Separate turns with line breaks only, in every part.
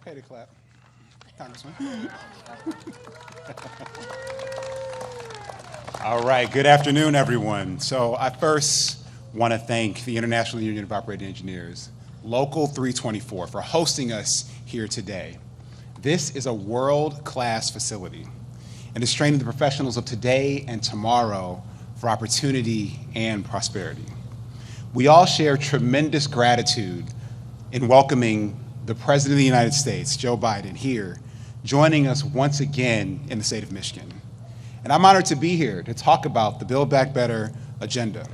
Okay to clap, Congressman. All right, good afternoon, everyone. So I first want to thank the International Union of Operating Engineers, Local 324, for hosting us here today. This is a world-class facility, and it's training the professionals of today and tomorrow for opportunity and prosperity. We all share tremendous gratitude in welcoming the President of the United States, Joe Biden, here, joining us once again in the state of Michigan. And I'm honored to be here to talk about the Build Back Better agenda.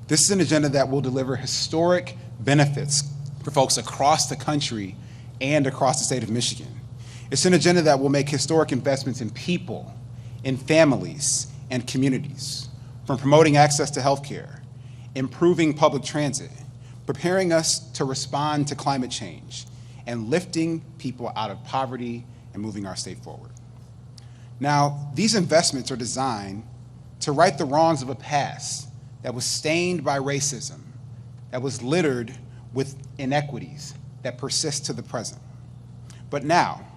This is an agenda that will deliver historic benefits for folks across the country and across the state of Michigan. It's an agenda that will make historic investments in people, in families, and communities, from promoting access to health care, improving public transit, preparing us to respond to climate change, and lifting people out of poverty and moving our state forward. Now, these investments are designed to right the wrongs of a past that was stained by racism, that was littered with inequities that persist to the present. But now,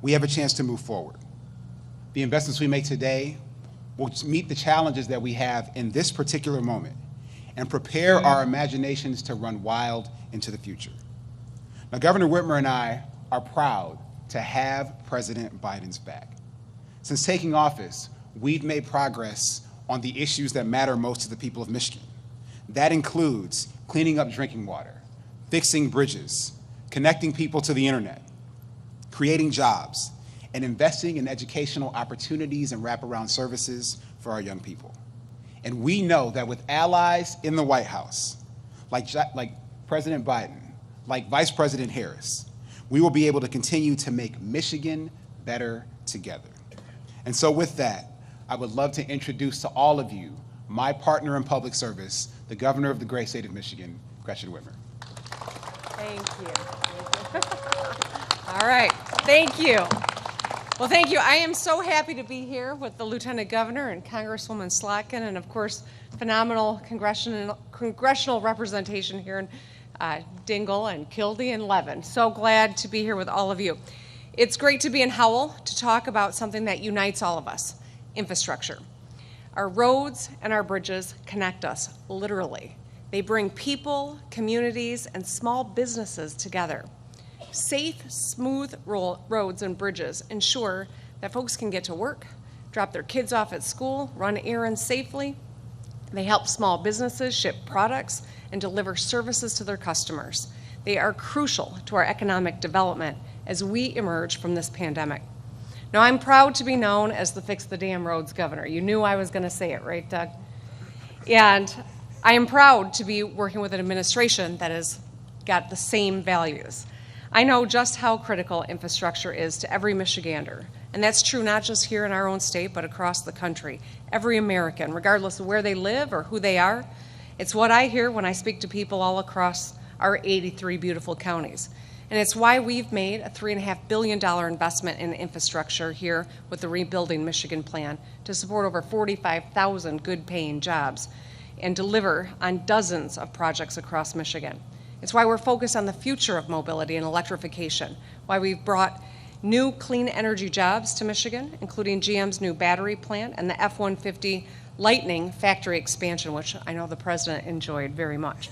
we have a chance to move forward. The investments we make today will meet the challenges that we have in this particular moment and prepare our imaginations to run wild into the future. Now, Governor Whitmer and I are proud to have President Biden's back. Since taking office, we've made progress on the issues that matter most to the people of Michigan. That includes cleaning up drinking water, fixing bridges, connecting people to the internet, creating jobs, and investing in educational opportunities and wraparound services for our young people. And we know that with allies in the White House, like President Biden, like Vice President Harris, we will be able to continue to make Michigan better together. And so with that, I would love to introduce to all of you my partner in public service, the Governor of the great state of Michigan, Gretchen Whitmer.
Thank you. All right, thank you. Well, thank you. I am so happy to be here with the Lieutenant Governor and Congresswoman Slotkin, and of course, phenomenal congressional representation here in Dingle and Kildee and Levin. So glad to be here with all of you. It's great to be in Howell to talk about something that unites all of us, infrastructure. Our roads and our bridges connect us, literally. They bring people, communities, and small businesses together. Safe, smooth roads and bridges ensure that folks can get to work, drop their kids off at school, run errands safely. They help small businesses ship products and deliver services to their customers. They are crucial to our economic development as we emerge from this pandemic. Now, I'm proud to be known as the Fix the Damn Roads Governor. You knew I was going to say it, right, Doug? And I am proud to be working with an administration that has got the same values. I know just how critical infrastructure is to every Michigander, and that's true not just here in our own state, but across the country. Every American, regardless of where they live or who they are. It's what I hear when I speak to people all across our 83 beautiful counties. And it's why we've made a $3.5 billion investment in infrastructure here with the Rebuilding Michigan Plan to support over 45,000 good-paying jobs and deliver on dozens of projects across Michigan. It's why we're focused on the future of mobility and electrification, why we've brought new clean energy jobs to Michigan, including GM's new battery plant and the F-150 Lightning factory expansion, which I know the President enjoyed very much.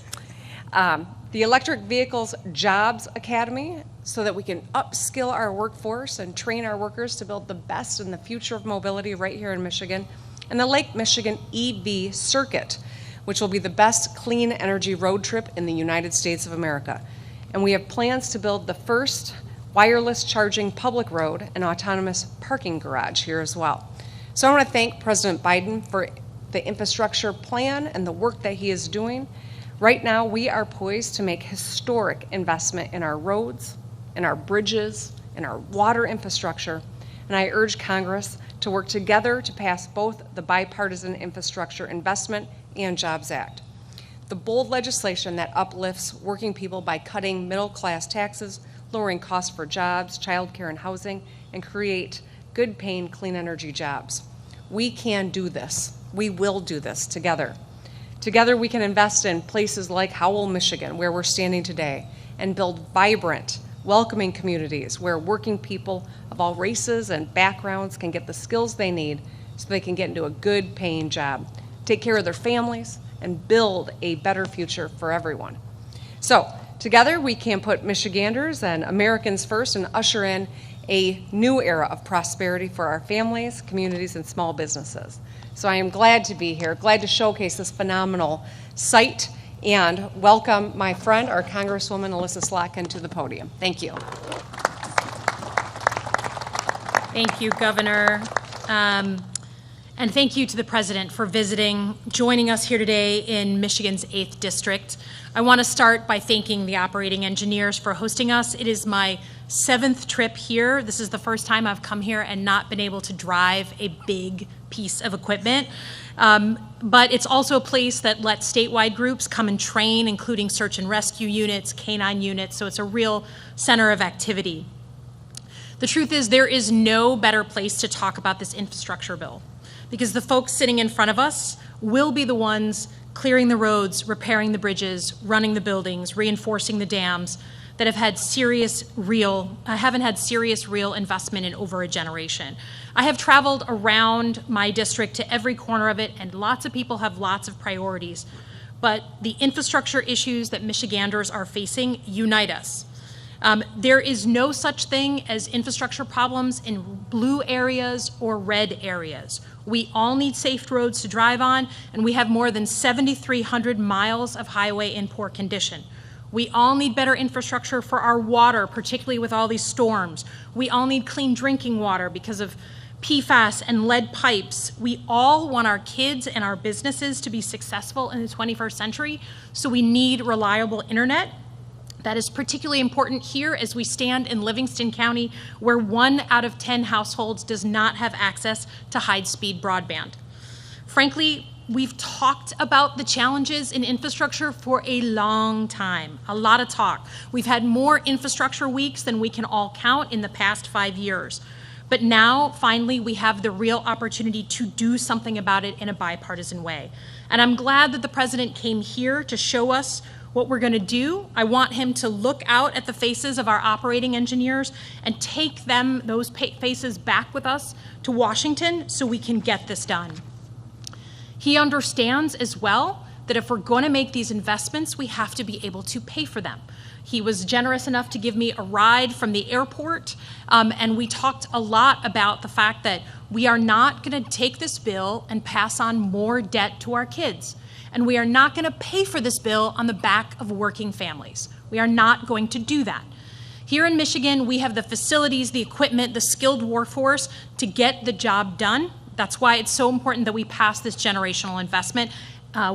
The Electric Vehicles Jobs Academy, so that we can upskill our workforce and train our workers to build the best in the future of mobility right here in Michigan. And the Lake Michigan EV Circuit, which will be the best clean energy road trip in the United States of America. And we have plans to build the first wireless charging public road and autonomous parking garage here as well. So I want to thank President Biden for the infrastructure plan and the work that he is doing. Right now, we are poised to make historic investment in our roads, in our bridges, in our water infrastructure, and I urge Congress to work together to pass both the Bipartisan Infrastructure Investment and Jobs Act. The bold legislation that uplifts working people by cutting middle-class taxes, lowering costs for jobs, childcare, and housing, and create good-paying clean energy jobs. We can do this. We will do this together. Together, we can invest in places like Howell, Michigan, where we're standing today, and build vibrant, welcoming communities where working people of all races and backgrounds can get the skills they need so they can get into a good paying job, take care of their families, and build a better future for everyone. So together we can put Michiganders and Americans first and usher in a new era of prosperity for our families, communities, and small businesses. So I am glad to be here, glad to showcase this phenomenal site and welcome my friend, our Congresswoman Alyssa Slotkin, to the podium. Thank you.
Thank you, Governor. And thank you to the President for visiting, joining us here today in Michigan's 8th District. I want to start by thanking the operating engineers for hosting us. It is my 7th trip here. This is the first time I've come here and not been able to drive a big piece of equipment. But it's also a place that lets statewide groups come and train, including search and rescue units, canine units, so it's a real center of activity. The truth is, there is no better place to talk about this infrastructure bill, because the folks sitting in front of us will be the ones clearing the roads, repairing the bridges, running the buildings, reinforcing the dams that haven't had serious real investment in over a generation. I have traveled around my district to every corner of it, and lots of people have lots of priorities. But the infrastructure issues that Michiganders are facing unite us. There is no such thing as infrastructure problems in blue areas or red areas. We all need safe roads to drive on, and we have more than 7,300 miles of highway in poor condition. We all need better infrastructure for our water, particularly with all these storms. We all need clean drinking water because of PFAS and lead pipes. We all want our kids and our businesses to be successful in the 21st century, so we need reliable internet. That is particularly important here as we stand in Livingston County, where 1 out of 10 households does not have access to high-speed broadband. Frankly, we've talked about the challenges in infrastructure for a long time, a lot of talk. We've had more infrastructure weeks than we can all count in the past 5 years. But now, finally, we have the real opportunity to do something about it in a bipartisan way. And I'm glad that the President came here to show us what we're going to do. I want him to look out at the faces of our operating engineers and take those faces back with us to Washington so we can get this done. He understands as well that if we're going to make these investments, we have to be able to pay for them. He was generous enough to give me a ride from the airport, and we talked a lot about the fact that we are not going to take this bill and pass on more debt to our kids. And we are not going to pay for this bill on the back of working families. We are not going to do that. Here in Michigan, we have the facilities, the equipment, the skilled workforce to get the job done. That's why it's so important that we pass this generational investment.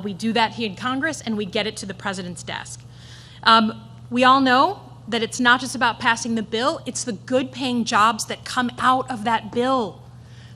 We do that here in Congress, and we get it to the President's desk. We all know that it's not just about passing the bill, it's the good-paying jobs that come out of that bill.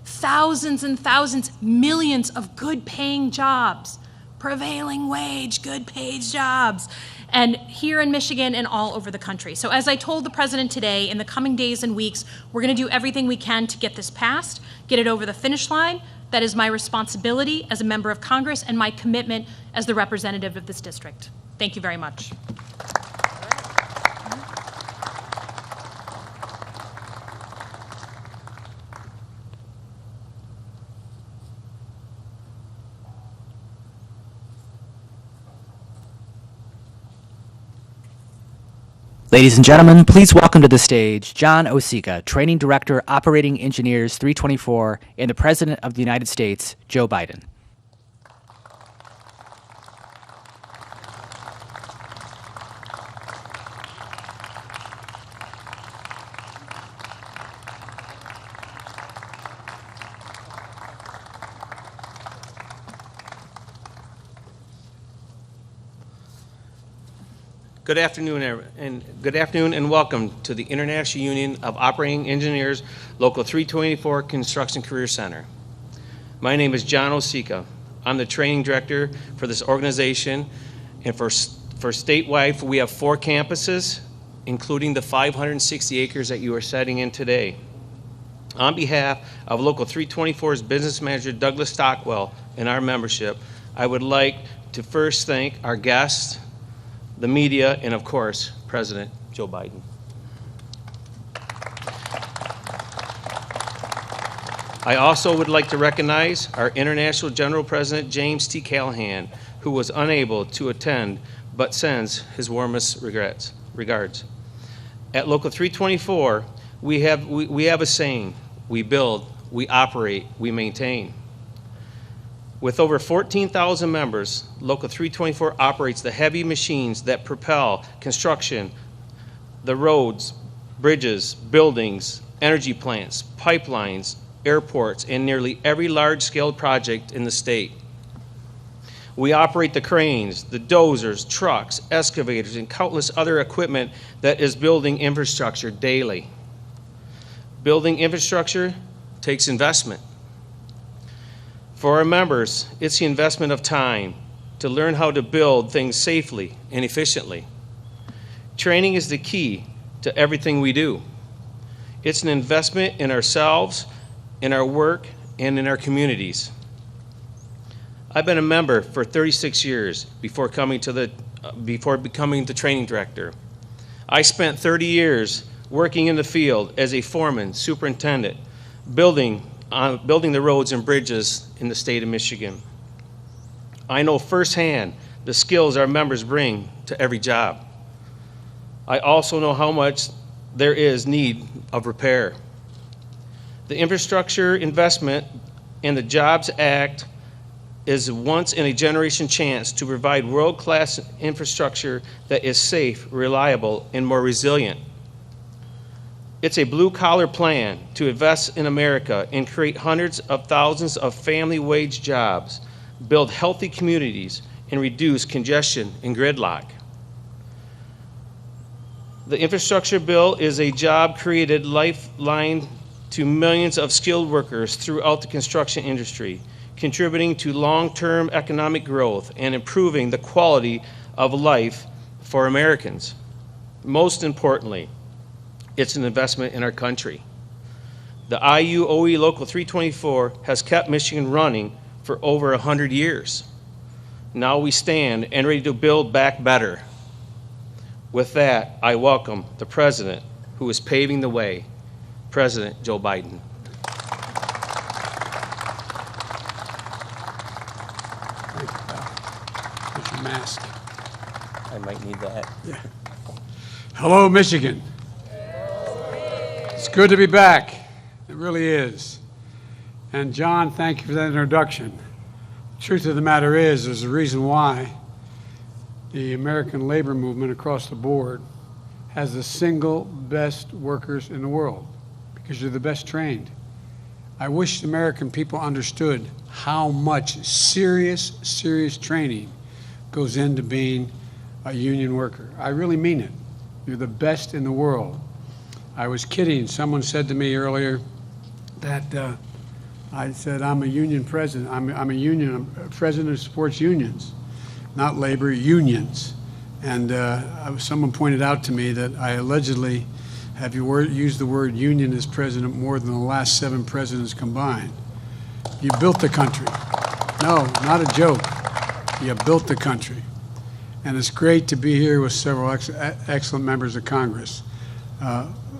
Thousands and thousands, millions of good-paying jobs. Prevailing wage, good paid jobs, and here in Michigan and all over the country. So as I told the President today, in the coming days and weeks, we're going to do everything we can to get this passed, get it over the finish line. That is my responsibility as a member of Congress and my commitment as the representative of this district. Thank you very much.
Ladies and gentlemen, please welcome to the stage John Osika, Training Director, Operating Engineers 324, and the President of the United States, Joe Biden.
Good afternoon, and welcome to the International Union of Operating Engineers, Local 324 Construction Career Center. My name is John Osika. I'm the training director for this organization, and for statewide, we have 4 campuses, including the 560 acres that you are setting in today. On behalf of Local 324's business manager, Douglas Stockwell, and our membership, I would like to first thank our guests, the media, and of course, President Joe Biden. I also would like to recognize our International General President, James T. Callahan, who was unable to attend but sends his warmest regards. At Local 324, we have a saying: we build, we operate, we maintain. With over 14,000 members, Local 324 operates the heavy machines that propel construction, the roads, bridges, buildings, energy plants, pipelines, airports, and nearly every large-scale project in the state. We operate the cranes, the dozers, trucks, excavators, and countless other equipment that is building infrastructure daily. Building infrastructure takes investment. For our members, it's the investment of time to learn how to build things safely and efficiently. Training is the key to everything we do. It's an investment in ourselves, in our work, and in our communities. I've been a member for 36 years before becoming the training director. I spent 30 years working in the field as a foreman, superintendent, building the roads and bridges in the state of Michigan. I know firsthand the skills our members bring to every job. I also know how much there is need of repair. The Infrastructure Investment and the Jobs Act is a once-in-a-generation chance to provide world-class infrastructure that is safe, reliable, and more resilient. It's a blue-collar plan to invest in America and create hundreds of thousands of family wage jobs, build healthy communities, and reduce congestion and gridlock. The infrastructure bill is a job-created lifeline to millions of skilled workers throughout the construction industry, contributing to long-term economic growth and improving the quality of life for Americans. Most importantly, it's an investment in our country. The IUOE Local 324 has kept Michigan running for over 100 years. Now we stand and ready to build back better. With that, I welcome the President who is paving the way, President Joe Biden.
Thank you, pal. Get your mask.
I might need that.
Yeah. Hello, Michigan. It's good to be back. It really is. And John, thank you for that introduction. The truth of the matter is, there's a reason why the American labor movement across the board has the single best workers in the world, because you're the best trained. I wish the American people understood how much serious training goes into being a union worker. I really mean it. You're the best in the world. I was kidding. Someone said to me earlier that I said, I'm a union president. I'm a president who supports unions, not labor, unions. And someone pointed out to me that I allegedly have used the word union as president more than the last 7 presidents combined. You built the country. No, not a joke. You built the country. And it's great to be here with several excellent members of Congress.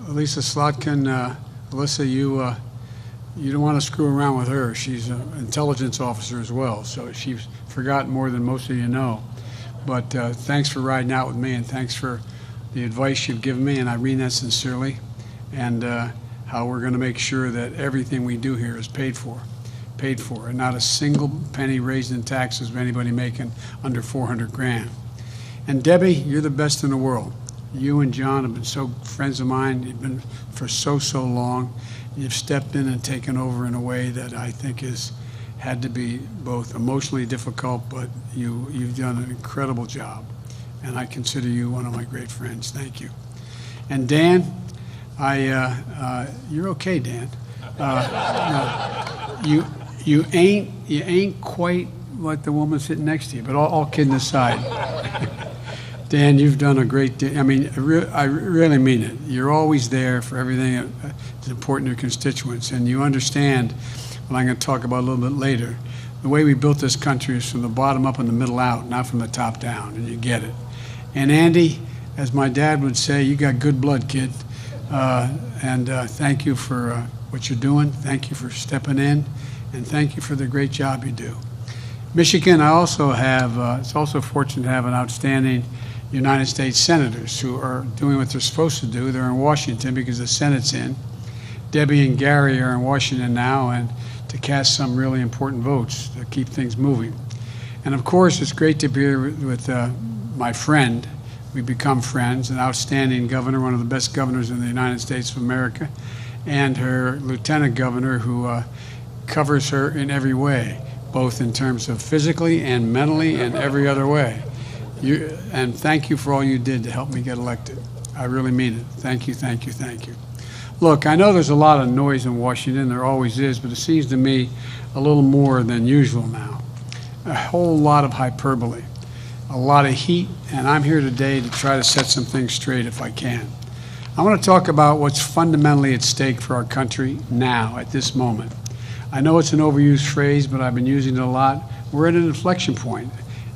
Lisa Slotkin, Alyssa, you don't want to screw around with her. She's an intelligence officer as well, so she's forgotten more than most of you know. But thanks for riding out with me, and thanks for the advice you've given me, and I mean that sincerely, and how we're going to make sure that everything we do here is paid for, and not a single penny raised in taxes of anybody making under 400 grand. And Debbie, you're the best in the world. You and John have been so friends of mine. You've been for so long. You've stepped in and taken over in a way that I think has had to be both emotionally difficult, but you've done an incredible job. And I consider you one of my great friends. Thank you. And Dan, you're okay, Dan. No, you ain't quite like the woman sitting next to you, but all kidding aside. Dan, you've done a great deal. I mean, I really mean it. You're always there for everything that's important to your constituents, and you understand what I'm going to talk about a little bit later. The way we built this country is from the bottom up and the middle out, not from the top down, and you get it. And Andy, as my dad would say, you got good blood, kid. And thank you for what you're doing. Thank you for stepping in, and thank you for the great job you do. Michigan, I also have, it's also fortunate to have an outstanding United States senators who are doing what they're supposed to do. They're in Washington because the Senate's in. Debbie and Gary are in Washington now, and to cast some really important votes to keep things moving. And of course, it's great to be here with my friend. We've become friends, an outstanding governor, one of the best governors in the United States of America, and her lieutenant governor who covers her in every way, both in terms of physically and mentally and every other way. And thank you for all you did to help me get elected. I really mean it. Thank you, thank you, thank you. Look, I know there's a lot of noise in Washington, there always is, but it seems to me a little more than usual now. A whole lot of hyperbole, a lot of heat, and I'm here today to try to set some things straight if I can. I want to talk about what's fundamentally at stake for our country now, at this moment. I know it's an overused phrase, but I've been using it a lot. We're at an inflection point.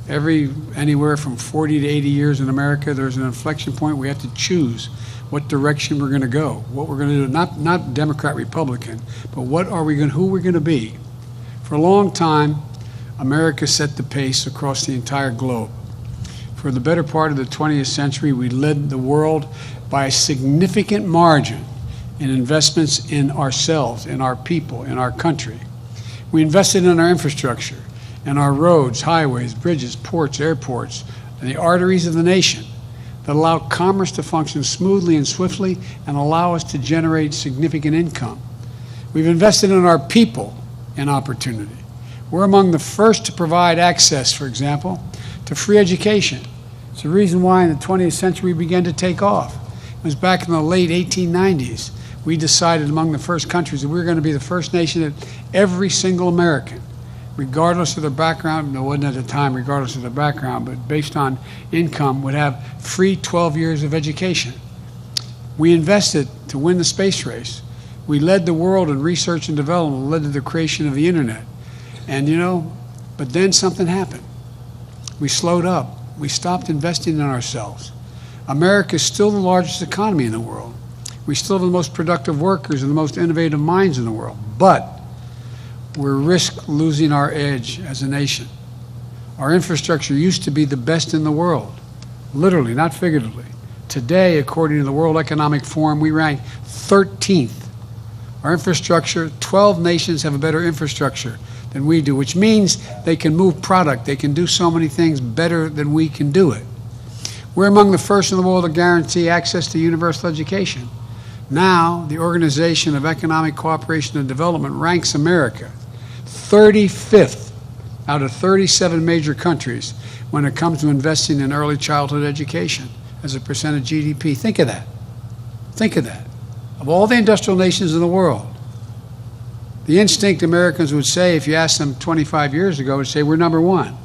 Anywhere from 40 to 80 years in America, there's an inflection point. We have to choose what direction we're going to go, what we're going to do, not Democrat, Republican, but who we're going to be. For a long time, America set the pace across the entire globe. For the better part of the 20th century, we led the world by a significant margin in investments in ourselves, in our people, in our country. We invested in our infrastructure, in our roads, highways, bridges, ports, airports, and the arteries of the nation that allow commerce to function smoothly and swiftly and allow us to generate significant income. We've invested in our people in opportunity. We're among the first to provide access, for example, to free education. It's the reason why in the 20th century we began to take off. It was back in the late 1890s. We decided among the first countries that we were going to be the first nation that every single American, regardless of their background, no, it wasn't at the time regardless of their background, but based on income, would have free 12 years of education. We invested to win the space race. We led the world in research and development, led to the creation of the internet. And but then something happened. We slowed up. We stopped investing in ourselves. America is still the largest economy in the world. We still have the most productive workers and the most innovative minds in the world. But we risk losing our edge as a nation. Our infrastructure used to be the best in the world, literally, not figuratively. Today, according to the World Economic Forum, we rank 13th. Our infrastructure, 12 nations have a better infrastructure than we do, which means they can move product, they can do so many things better than we can do it. We're among the first in the world to guarantee access to universal education. Now, the Organization of Economic Cooperation and Development ranks America 35th out of 37 major countries when it comes to investing in early childhood education as a percent of GDP. Think of that. Think of that. Of all the industrial nations in the world, the instinct Americans would say, if you asked them 25 years ago, would say we're number one.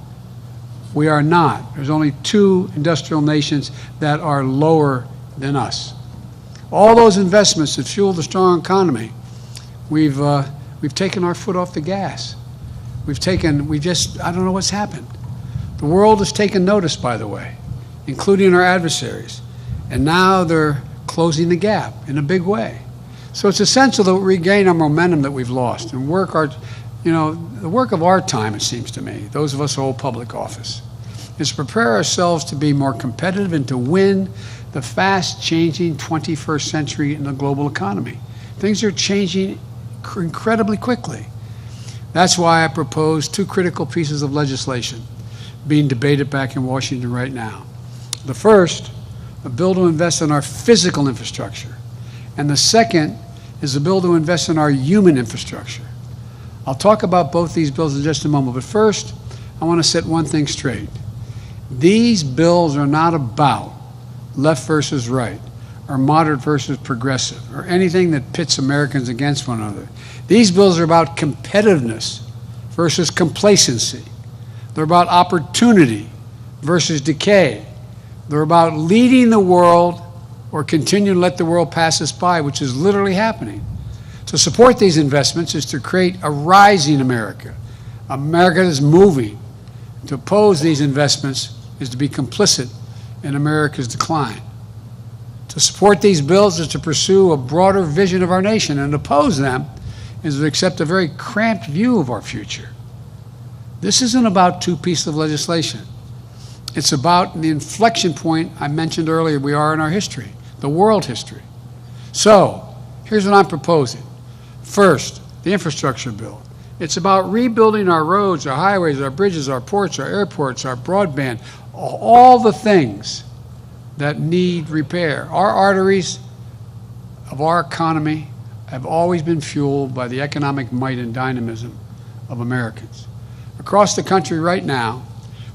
We are not. There's only 2 industrial nations that are lower than us. All those investments that fuel the strong economy, we've taken our foot off the gas. I don't know what's happened. The world has taken notice, by the way, including our adversaries. And now they're closing the gap in a big way. So it's essential that we regain our momentum that we've lost and the work of our time, it seems to me, those of us who hold public office, is to prepare ourselves to be more competitive and to win the fast-changing 21st century in the global economy. Things are changing incredibly quickly. That's why I propose 2 critical pieces of legislation being debated back in Washington right now. The first, a bill to invest in our physical infrastructure. And the second is a bill to invest in our human infrastructure. I'll talk about both these bills in just a moment, but first, I want to set one thing straight. These bills are not about left versus right, or moderate versus progressive, or anything that pits Americans against one another. These bills are about competitiveness versus complacency. They're about opportunity versus decay. They're about leading the world or continue to let the world pass us by, which is literally happening. To support these investments is to create a rising America, America that's moving. To oppose these investments is to be complicit in America's decline. To support these bills is to pursue a broader vision of our nation, and oppose them is to accept a very cramped view of our future. This isn't about two pieces of legislation. It's about the inflection point I mentioned earlier we are in our history, the world history. So, here's what I'm proposing. First, the infrastructure bill. It's about rebuilding our roads, our highways, our bridges, our ports, our airports, our broadband, all the things that need repair. Our arteries of our economy have always been fueled by the economic might and dynamism of Americans. Across the country right now,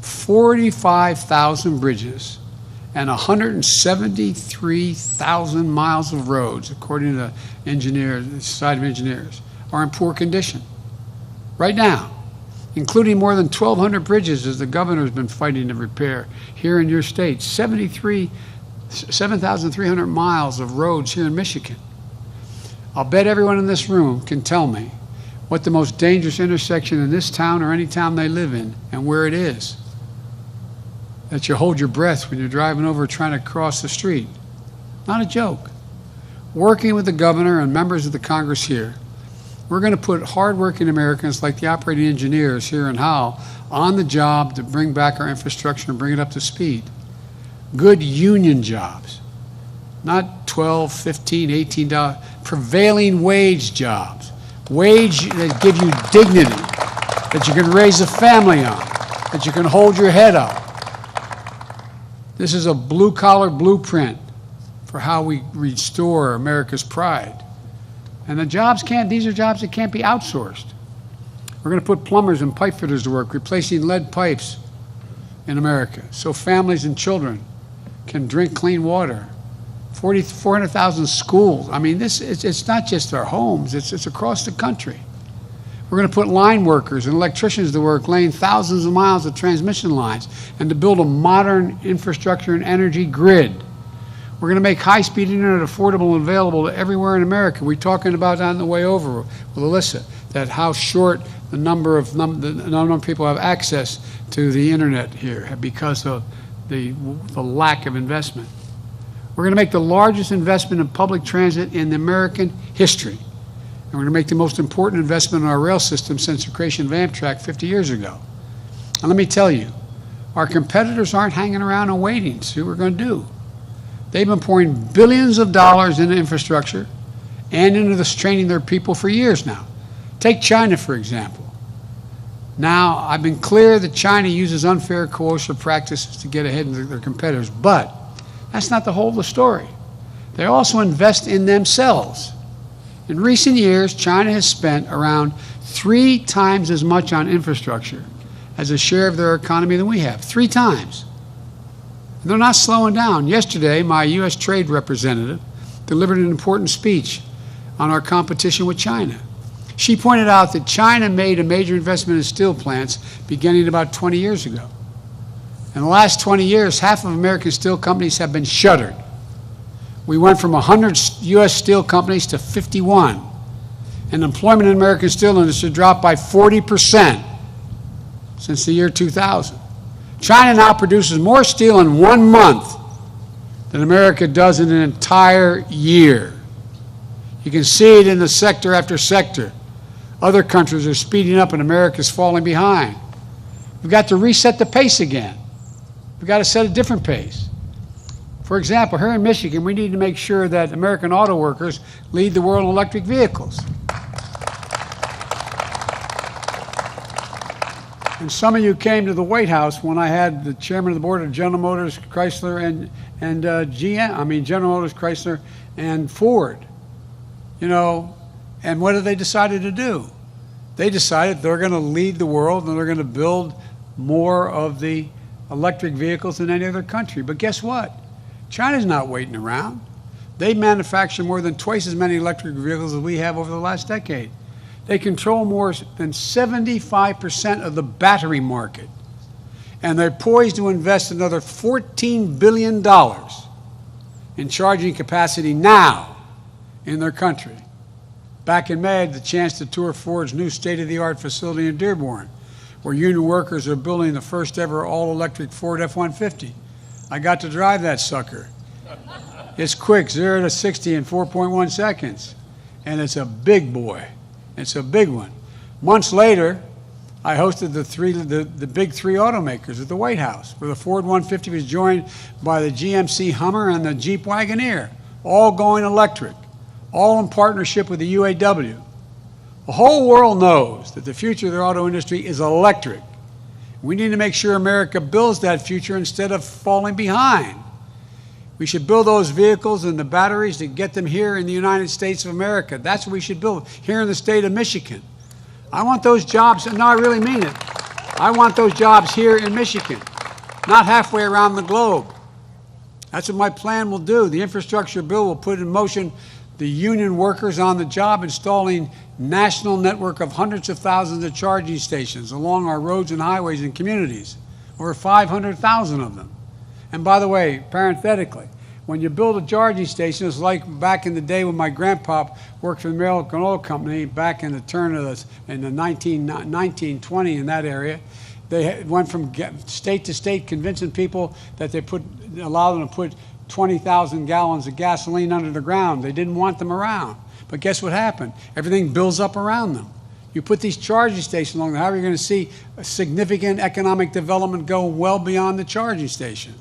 45,000 bridges and 173,000 miles of roads, according to the Society of Engineers, are in poor condition. Right now, including more than 1,200 bridges as the governor's been fighting to repair here in your state, 7,300 miles of roads here in Michigan. I'll bet everyone in this room can tell me what the most dangerous intersection in this town or any town they live in and where it is. That you hold your breath when you're driving over trying to cross the street. Not a joke. Working with the governor and members of the Congress here, we're going to put hardworking Americans like the operating engineers here in Howell on the job to bring back our infrastructure and bring it up to speed. Good union jobs, not $12, $15, $18, prevailing wage jobs. Wage that give you dignity, that you can raise a family on, that you can hold your head up. This is a blue-collar blueprint for how we restore America's pride. And these are jobs that can't be outsourced. We're going to put plumbers and pipe fitters to work, replacing lead pipes in America, so families and children can drink clean water. 400,000 schools. I mean, it's not just our homes, it's across the country. We're going to put line workers and electricians to work laying thousands of miles of transmission lines and to build a modern infrastructure and energy grid. We're going to make high-speed internet affordable and available to everywhere in America. We're talking about that on the way over with Alyssa, that how short the number of people have access to the internet here because of the lack of investment. We're going to make the largest investment in public transit in American history. And we're going to make the most important investment in our rail system since the creation of Amtrak 50 years ago. And let me tell you, our competitors aren't hanging around and waiting to see what we're going to do. They've been pouring billions of dollars into infrastructure and into this training their people for years now. Take China, for example. Now, I've been clear that China uses unfair coercive practices to get ahead of their competitors, but that's not the whole of the story. They also invest in themselves. In recent years, China has spent around 3 times as much on infrastructure as a share of their economy than we have. 3 times. And they're not slowing down. Yesterday, my U.S. trade representative delivered an important speech on our competition with China. She pointed out that China made a major investment in steel plants beginning about 20 years ago. In the last 20 years, half of American steel companies have been shuttered. We went from 100 U.S. steel companies to 51. And employment in the American steel industry dropped by 40% since the year 2000. China now produces more steel in 1 month than America does in an entire year. You can see it in the sector after sector. Other countries are speeding up and America's falling behind. We've got to reset the pace again. We've got to set a different pace. For example, here in Michigan, we need to make sure that American auto workers lead the world in electric vehicles. And some of you came to the White House when I had the chairman of the board of General Motors, Chrysler, and General Motors, Chrysler, and Ford. You know, and what did they decide to do? They decided they're going to lead the world and they're going to build more of the electric vehicles than any other country. But guess what? China's not waiting around. They manufacture more than twice as many electric vehicles as we have over the last decade. They control more than 75% of the battery market. And they're poised to invest another $14 billion in charging capacity now in their country. Back in May, I had the chance to tour Ford's new state-of-the-art facility in Dearborn, where union workers are building the first ever all-electric Ford F-150. I got to drive that sucker. It's quick, 0 to 60 in 4.1 seconds. And it's a big boy. It's a big one. Months later, I hosted the big three automakers at the White House, where the Ford 150 was joined by the GMC Hummer and the Jeep Wagoneer, all going electric, all in partnership with the UAW. The whole world knows that the future of the auto industry is electric. We need to make sure America builds that future instead of falling behind. We should build those vehicles and the batteries to get them here in the United States of America. That's what we should build here in the state of Michigan. I want those jobs, and no, I really mean it. I want those jobs here in Michigan, not halfway around the globe. That's what my plan will do. The infrastructure bill will put in motion the union workers on the job installing national network of hundreds of thousands of charging stations along our roads and highways and communities, over 500,000 of them. And by the way, parenthetically, when you build a charging station, it's like back in the day when my grandpa worked for the American Oil Company back in the turn of in the 1920 in that area. They went from state to state convincing people that they allow them to put 20,000 gallons of gasoline under the ground. They didn't want them around. But guess what happened? Everything builds up around them. You put these charging stations along there, how are you going to see a significant economic development go well beyond the charging station?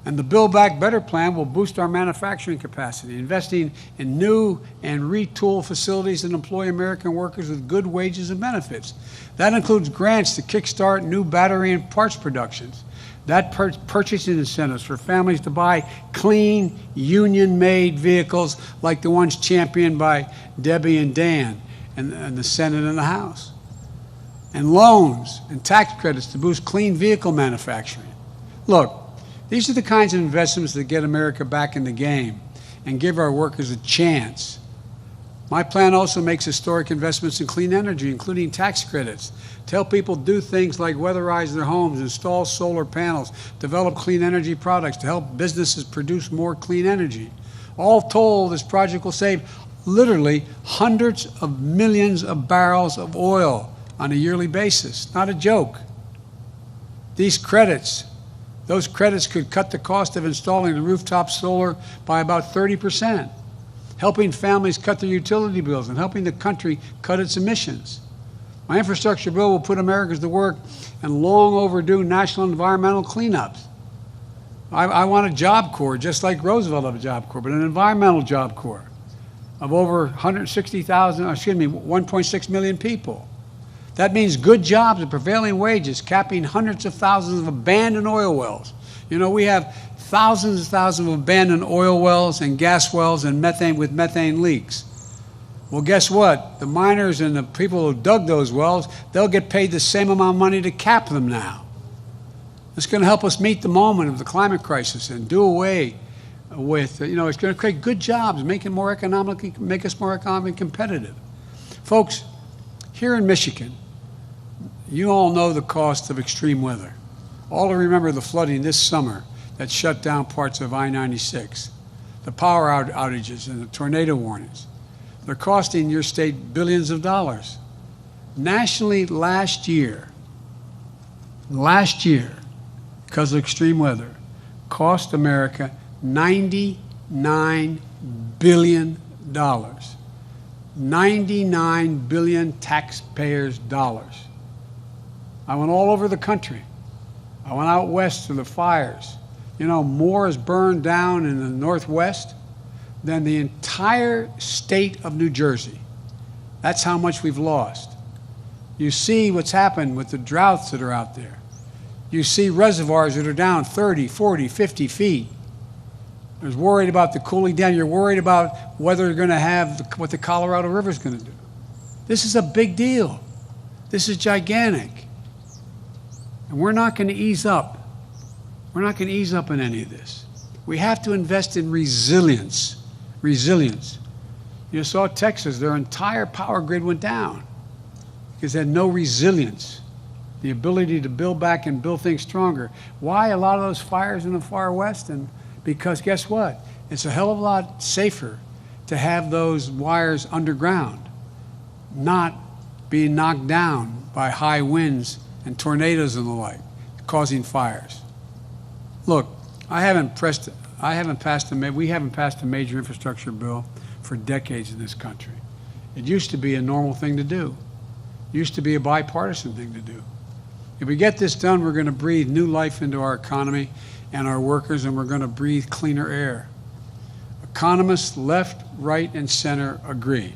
And the Build Back Better plan will boost our manufacturing capacity, investing in new and retool facilities that employ American workers with good wages and benefits. That includes grants to kickstart new battery and parts productions. That purchasing incentives for families to buy clean, union-made vehicles like the ones championed by Debbie and Dan and the Senate and the House. And loans and tax credits to boost clean vehicle manufacturing. Look, these are the kinds of investments that get America back in the game and give our workers a chance. My plan also makes historic investments in clean energy, including tax credits, to help people do things like weatherize their homes, install solar panels, develop clean energy products, to help businesses produce more clean energy. All told, this project will save literally hundreds of millions of barrels of oil on a yearly basis. Not a joke. These credits, those credits could cut the cost of installing the rooftop solar by about 30%, helping families cut their utility bills and helping the country cut its emissions. My infrastructure bill will put Americans to work in long overdue national environmental cleanups. I want a Job Corps, just like Roosevelt had a Job Corps, but an environmental Job Corps of over 1.6 million people. That means good jobs at prevailing wages, capping hundreds of thousands of abandoned oil wells. You know, we have thousands and thousands of abandoned oil wells and gas wells and methane leaks. Well, guess what? The miners and the people who dug those wells, they'll get paid the same amount of money to cap them now. It's going to help us meet the moment of the climate crisis and do away with, it's going to create good jobs, make us more economically competitive. Folks, here in Michigan, you all know the cost of extreme weather. All remember the flooding this summer that shut down parts of I-96, the power outages and the tornado warnings. They're costing your state billions of dollars. Nationally, last year, because of extreme weather, cost America $99 billion. 99 billion taxpayers' dollars. I went all over the country. I went out west to the fires. More is burned down in the Northwest than the entire state of New Jersey. That's how much we've lost. You see what's happened with the droughts that are out there. You see reservoirs that are down 30, 40, 50 feet. You're worried about the cooling down. You're worried about whether you're going to have what the Colorado River is going to do. This is a big deal. This is gigantic. And we're not going to ease up. We're not going to ease up in any of this. We have to invest in resilience. Resilience. You saw Texas, their entire power grid went down because they had no resilience, the ability to build back and build things stronger. Why a lot of those fires in the far west? And because guess what? It's a hell of a lot safer to have those wires underground, not being knocked down by high winds and tornadoes and the like, causing fires. Look, we haven't passed a major infrastructure bill for decades in this country. It used to be a normal thing to do. It used to be a bipartisan thing to do. If we get this done, we're going to breathe new life into our economy and our workers, and we're going to breathe cleaner air. Economists left, right, and center agree.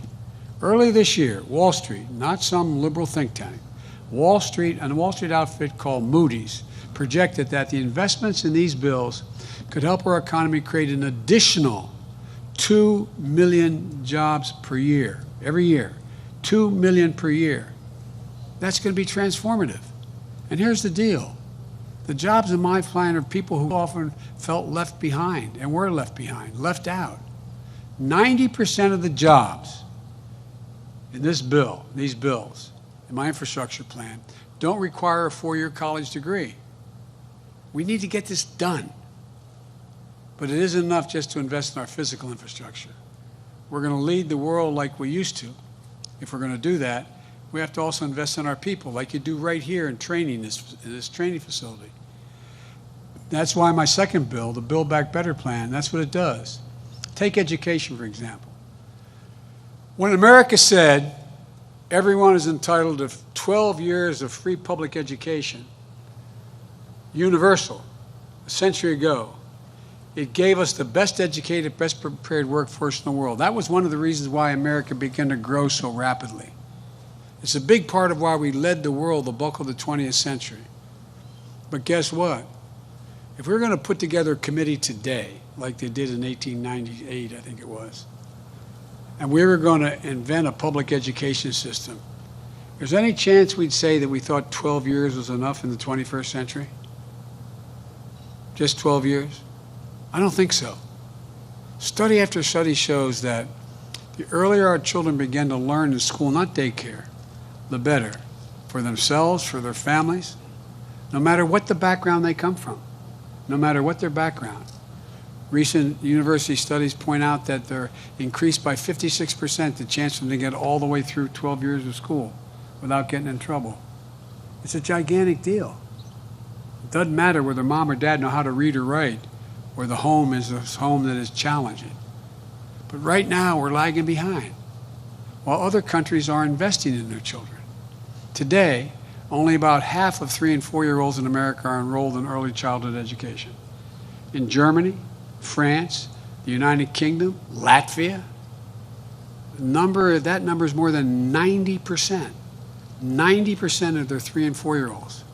Early this year, Wall Street, not some liberal think tank, Wall Street and a Wall Street outfit called Moody's projected that the investments in these bills could help our economy create an additional 2 million jobs per year, every year, 2 million per year. That's going to be transformative. And here's the deal. The jobs in my plan are people who often felt left behind and were left behind, left out. 90% of the jobs in this bill, these bills, in my infrastructure plan, don't require a 4-year college degree. We need to get this done. But it isn't enough just to invest in our physical infrastructure. We're going to lead the world like we used to. If we're going to do that, we have to also invest in our people, like you do right here in training, this training facility. That's why my second bill, the Build Back Better plan, that's what it does. Take education, for example. When America said everyone is entitled to 12 years of free public education, universal, a century ago, it gave us the best educated, best prepared workforce in the world. That was one of the reasons why America began to grow so rapidly. It's a big part of why we led the world the bulk of the 20th century. But guess what? If we're going to put together a committee today, like they did in 1898, I think it was, and we were going to invent a public education system, there's any chance we'd say that we thought 12 years was enough in the 21st century? Just 12 years? I don't think so. Study after study shows that the earlier our children begin to learn in school, not daycare, the better for themselves, for their families, no matter what the background they come from, no matter what their background. Recent university studies point out that they're increased by 56% the chance for them to get all the way through 12 years of school without getting in trouble. It's a gigantic deal. It doesn't matter whether mom or dad know how to read or write, or the home is a home that is challenging. But right now, we're lagging behind, while other countries are investing in their children. Today, only about half of 3- and 4-year-olds in America are enrolled in early childhood education. In Germany, France, the United Kingdom, Latvia, that number is more than 90%. 90% of their 3- and 4-year-olds.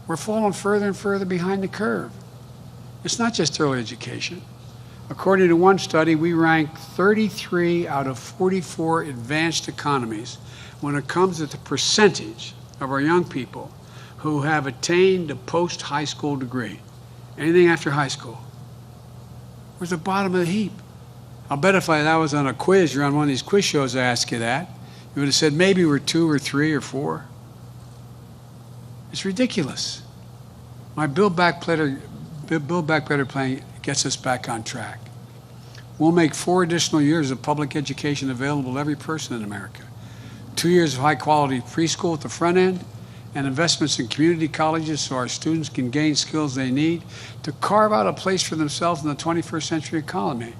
We're falling further and further behind the curve. It's not just early education. According to one study, we rank 33 out of 44 advanced economies when it comes to the percentage of our young people who have attained a post-high school degree. Anything after high school. We're at the bottom of the heap. I'll bet if that was on a quiz, you're on one of these quiz shows, I ask you that, you would have said maybe we're 2 or 3 or 4. It's ridiculous. My Build Back Better plan gets us back on track. We'll make 4 additional years of public education available to every person in America. 2 years of high-quality preschool at the front end, and investments in community colleges so our students can gain skills they need to carve out a place for themselves in the 21st century economy.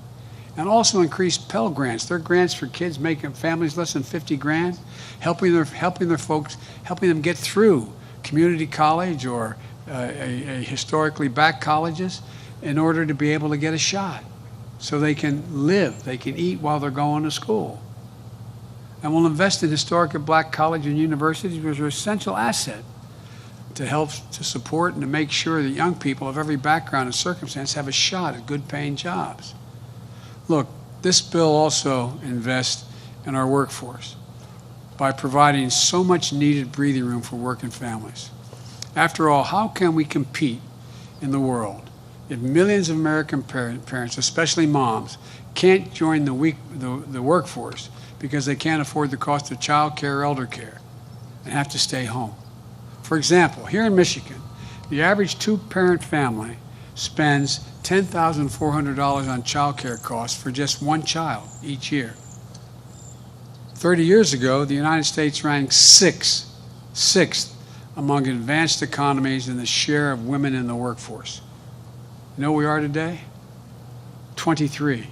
And also increase Pell Grants. They're grants for kids making families less than 50 grand, helping them get through community college or a historically backed colleges in order to be able to get a shot so they can live, they can eat while they're going to school. And we'll invest in historically black colleges and universities, which are an essential asset to help to support and to make sure that young people of every background and circumstance have a shot at good paying jobs. Look, this bill also invests in our workforce by providing so much needed breathing room for working families. After all, how can we compete in the world if millions of American parents, especially moms, can't join the workforce because they can't afford the cost of child care or elder care and have to stay home? For example, here in Michigan, the average 2-parent family spends $10,400 on child care costs for just 1 child each year. 30 years ago, the United States ranked sixth among advanced economies in the share of women in the workforce. You know where we are today? 23.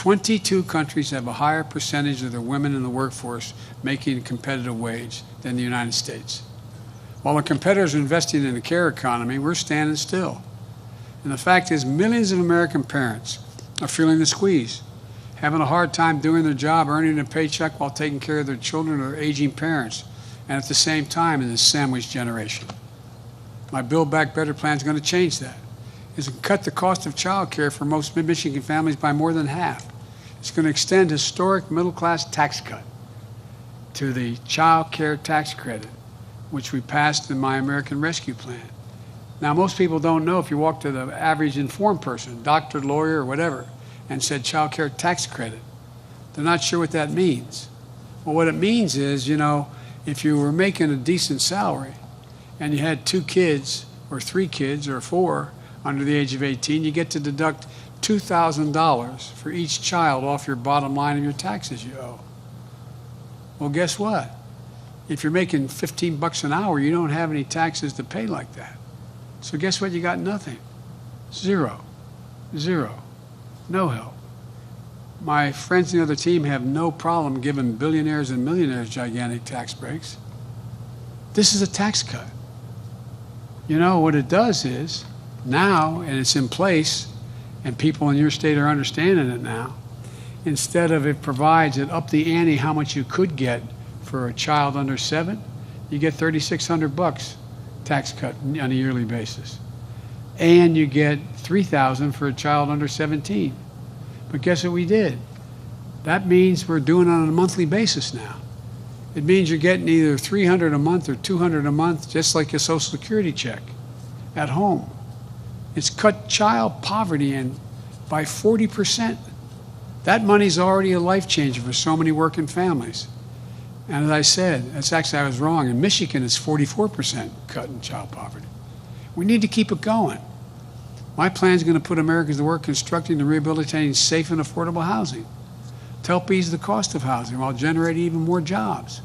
22 countries have a higher percentage of their women in the workforce making a competitive wage than the United States. While our competitors are investing in the care economy, we're standing still. And the fact is, millions of American parents are feeling the squeeze, having a hard time doing their job, earning a paycheck while taking care of their children or aging parents, and at the same time in this sandwich generation. My Build Back Better plan is going to change that. It's going to cut the cost of child care for most Mid-Michigan families by more than half. It's going to extend historic middle-class tax cut to the child care tax credit, which we passed in my American Rescue Plan. Now, most people don't know. If you walk to the average informed person, doctor, lawyer, or whatever, and said child care tax credit, they're not sure what that means. Well, what it means is, you know, if you were making a decent salary and you had 2 kids or 3 kids or 4 under the age of 18, you get to deduct $2,000 for each child off your bottom line of your taxes you owe. Well, guess what? If you're making $15 an hour, you don't have any taxes to pay like that. So guess what? You got nothing. Zero. Zero. No help. My friends on the other team have no problem giving billionaires and millionaires gigantic tax breaks. This is a tax cut. You know, what it does is, now, and it's in place, and people in your state are understanding it now, instead of it provides it up the ante how much you could get for a child under 7, you get $3,600 tax cut on a yearly basis. And you get $3,000 for a child under 17. But guess what we did? That means we're doing it on a monthly basis now. It means you're getting either $300 a month or $200 a month, just like your Social Security check at home. It's cut child poverty in by 40%. That money's already a life changer for so many working families. And as I said, I was wrong. In Michigan, it's 44% cut in child poverty. We need to keep it going. My plan is going to put Americans to work constructing and rehabilitating safe and affordable housing to help ease the cost of housing while generating even more jobs.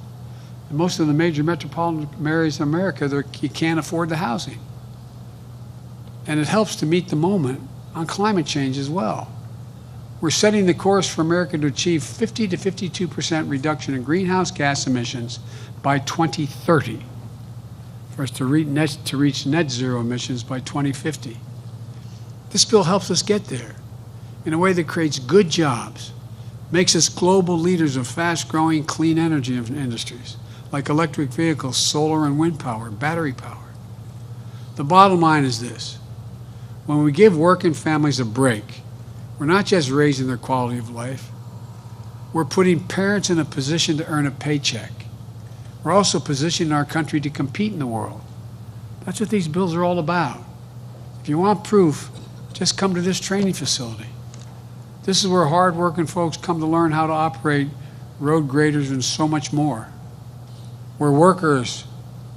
In most of the major metropolitan areas of America, you can't afford the housing. And it helps to meet the moment on climate change as well. We're setting the course for America to achieve 50 to 52% reduction in greenhouse gas emissions by 2030, for us to reach net zero emissions by 2050. This bill helps us get there in a way that creates good jobs, makes us global leaders of fast-growing clean energy industries, like electric vehicles, solar and wind power, battery power. The bottom line is this: when we give working families a break, we're not just raising their quality of life, we're putting parents in a position to earn a paycheck. We're also positioning our country to compete in the world. That's what these bills are all about. If you want proof, just come to this training facility. This is where hard-working folks come to learn how to operate road graders and so much more. Where workers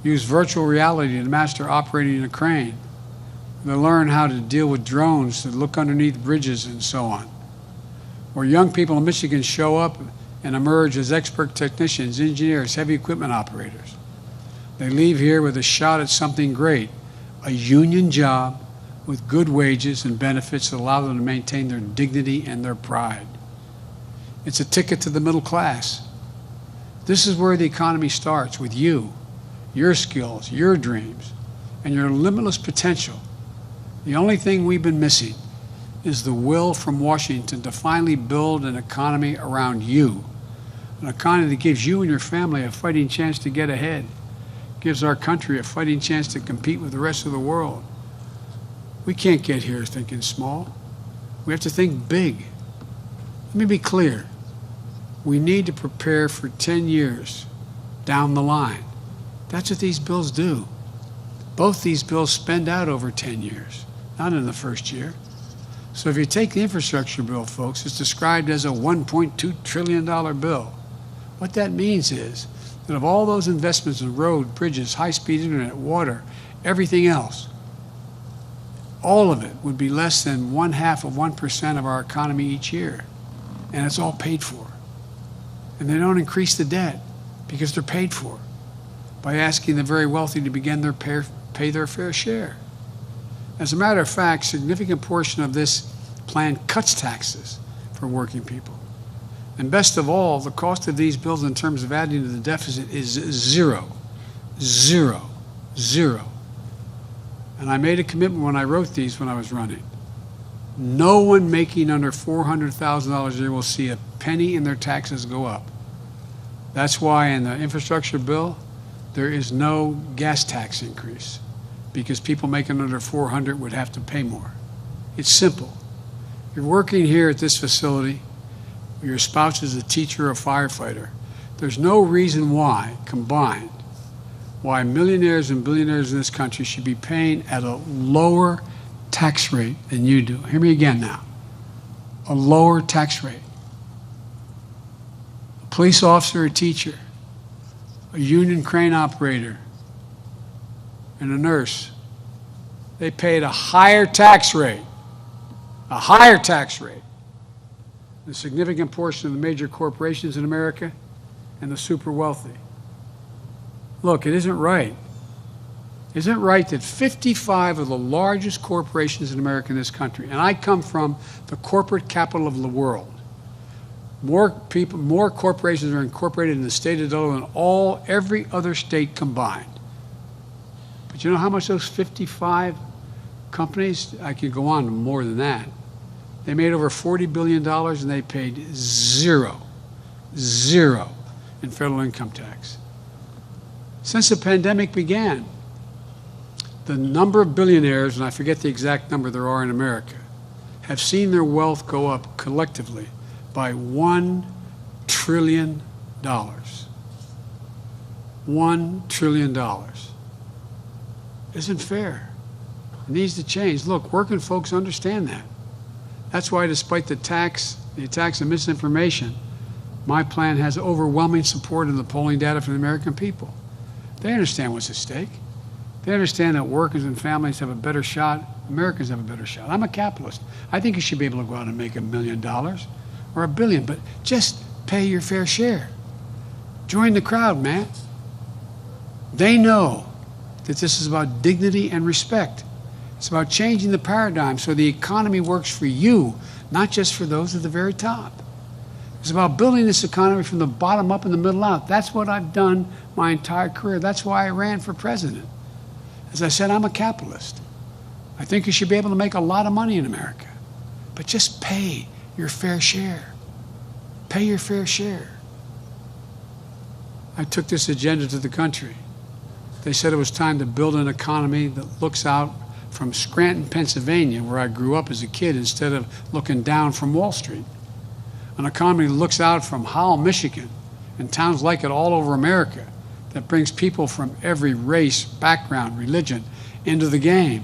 use virtual reality to master operating a crane. They learn how to deal with drones, to look underneath bridges and so on. Where young people in Michigan show up and emerge as expert technicians, engineers, heavy equipment operators. They leave here with a shot at something great, a union job with good wages and benefits that allow them to maintain their dignity and their pride. It's a ticket to the middle class. This is where the economy starts, with you, your skills, your dreams, and your limitless potential. The only thing we've been missing is the will from Washington to finally build an economy around you, an economy that gives you and your family a fighting chance to get ahead, gives our country a fighting chance to compete with the rest of the world. We can't get here thinking small. We have to think big. Let me be clear. We need to prepare for 10 years down the line. That's what these bills do. Both these bills spend out over 10 years, not in the first year. So if you take the infrastructure bill, folks, it's described as a $1.2 trillion bill. What that means is that of all those investments in road, bridges, high-speed internet, water, everything else, all of it would be less than 0.5% of our economy each year. And it's all paid for. And they don't increase the debt because they're paid for by asking the very wealthy to begin their pay their fair share. As a matter of fact, a significant portion of this plan cuts taxes for working people. And best of all, the cost of these bills in terms of adding to the deficit is zero. Zero. Zero. And I made a commitment when I wrote these when I was running. No one making under $400,000 a year will see a penny in their taxes go up. That's why in the infrastructure bill, there is no gas tax increase, because people making under 400 would have to pay more. It's simple. You're working here at this facility, your spouse is a teacher or a firefighter. There's no reason why, combined, why millionaires and billionaires in this country should be paying at a lower tax rate than you do. Hear me again now. A lower tax rate. A police officer, a teacher, a union crane operator, and a nurse, they paid a higher tax rate. A higher tax rate. A significant portion of the major corporations in America and the super wealthy. Look, it isn't right. Isn't it right that 55 of the largest corporations in America in this country, and I come from the corporate capital of the world, more corporations are incorporated in the state of Delaware than every other state combined. But you know how much those 55 companies, I could go on more than that, they made over $40 billion and they paid zero in federal income tax. Since the pandemic began, the number of billionaires, and I forget the exact number there are in America, have seen their wealth go up collectively by $1 trillion. $1 trillion. Isn't fair. It needs to change. Look, working folks understand that. That's why, despite the attacks and misinformation, my plan has overwhelming support in the polling data from the American people. They understand what's at stake. They understand that workers and families have a better shot. Americans have a better shot. I'm a capitalist. I think you should be able to go out and make $1 million or $1 billion, but just pay your fair share. Join the crowd, man. They know that this is about dignity and respect. It's about changing the paradigm so the economy works for you, not just for those at the very top. It's about building this economy from the bottom up and the middle out. That's what I've done my entire career. That's why I ran for president. As I said, I'm a capitalist. I think you should be able to make a lot of money in America, but just pay your fair share. Pay your fair share. I took this agenda to the country. They said it was time to build an economy that looks out from Scranton, Pennsylvania, where I grew up as a kid, instead of looking down from Wall Street. An economy that looks out from Howell, Michigan, and towns like it all over America, that brings people from every race, background, religion into the game.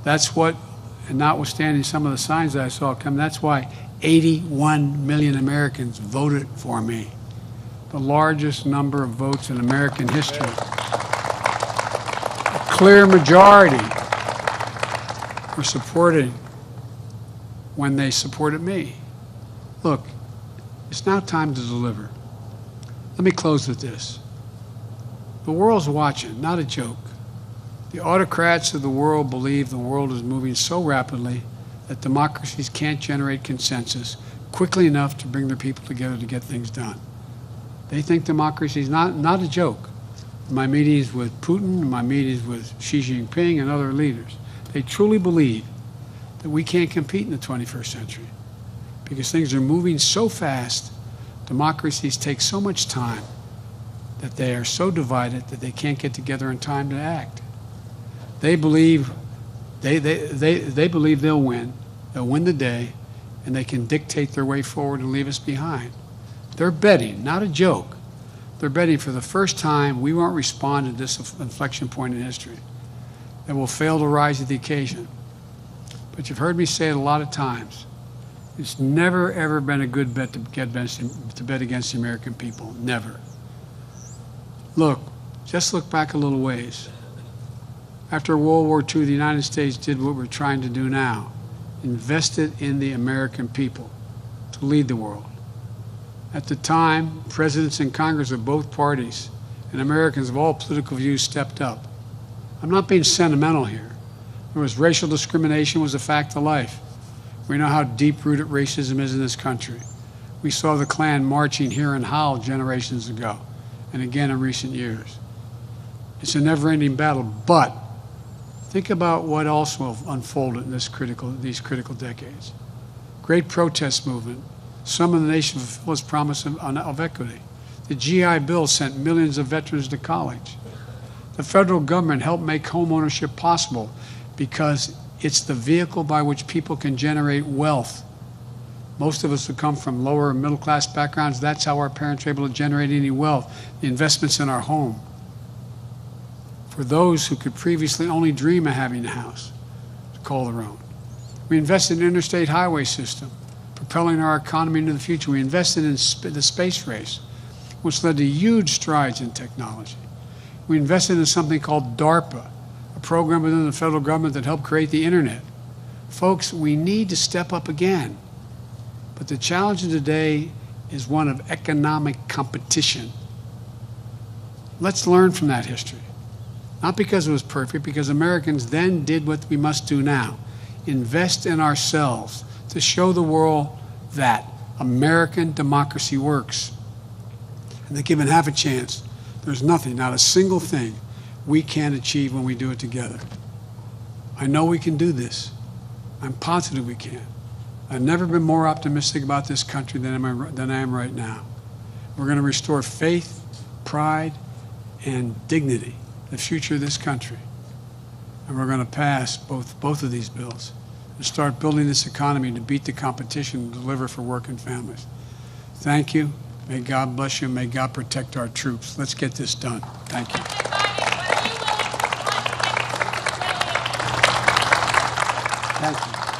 That's what, and notwithstanding some of the signs that I saw come, that's why 81 million Americans voted for me. The largest number of votes in American history. A clear majority were supporting when they supported me. Look, it's now time to deliver. Let me close with this. The world's watching, not a joke. The autocrats of the world believe the world is moving so rapidly that democracies can't generate consensus quickly enough to bring their people together to get things done. They think democracy is not a joke. In my meetings with Putin, in my meetings with Xi Jinping and other leaders, they truly believe that we can't compete in the 21st century because things are moving so fast. Democracies take so much time that they are so divided that they can't get together in time to act. They believe they believe they'll win the day, and they can dictate their way forward and leave us behind. They're betting, not a joke. They're betting for the first time we won't respond to this inflection point in history. That will fail to rise to the occasion. But you've heard me say it a lot of times. It's never, ever been a good bet to bet against the American people. Never. Look, just look back a little ways. After World War II, the United States did what we're trying to do now. Invested in the American people to lead the world. At the time, presidents and Congress of both parties and Americans of all political views stepped up. I'm not being sentimental here. There was racial discrimination was a fact of life. We know how deep-rooted racism is in this country. We saw the Klan marching here in Hull generations ago, and again in recent years. It's a never-ending battle, but think about what also unfolded in these critical decades. Great protest movement. Some of the nation fulfilled its promise of equity. The GI Bill sent millions of veterans to college. The federal government helped make home ownership possible because it's the vehicle by which people can generate wealth. Most of us who come from lower and middle class backgrounds, that's how our parents were able to generate any wealth, the investments in our home. For those who could previously only dream of having a house to call their own. We invested in the interstate highway system, propelling our economy into the future. We invested in the space race, which led to huge strides in technology. We invested in something called DARPA, a program within the federal government that helped create the internet. Folks, we need to step up again. But the challenge of today is one of economic competition. Let's learn from that history. Not because it was perfect, because Americans then did what we must do now. Invest in ourselves to show the world that American democracy works. And that given half a chance, there's nothing, not a single thing, we can't achieve when we do it together. I know we can do this. I'm positive we can. I've never been more optimistic about this country than I am right now. We're going to restore faith, pride, and dignity, the future of this country. And we're going to pass both of these bills and start building this economy to beat the competition and deliver for working families. Thank you. May God bless you. May God protect our troops. Let's get this done. Thank you. Thank you.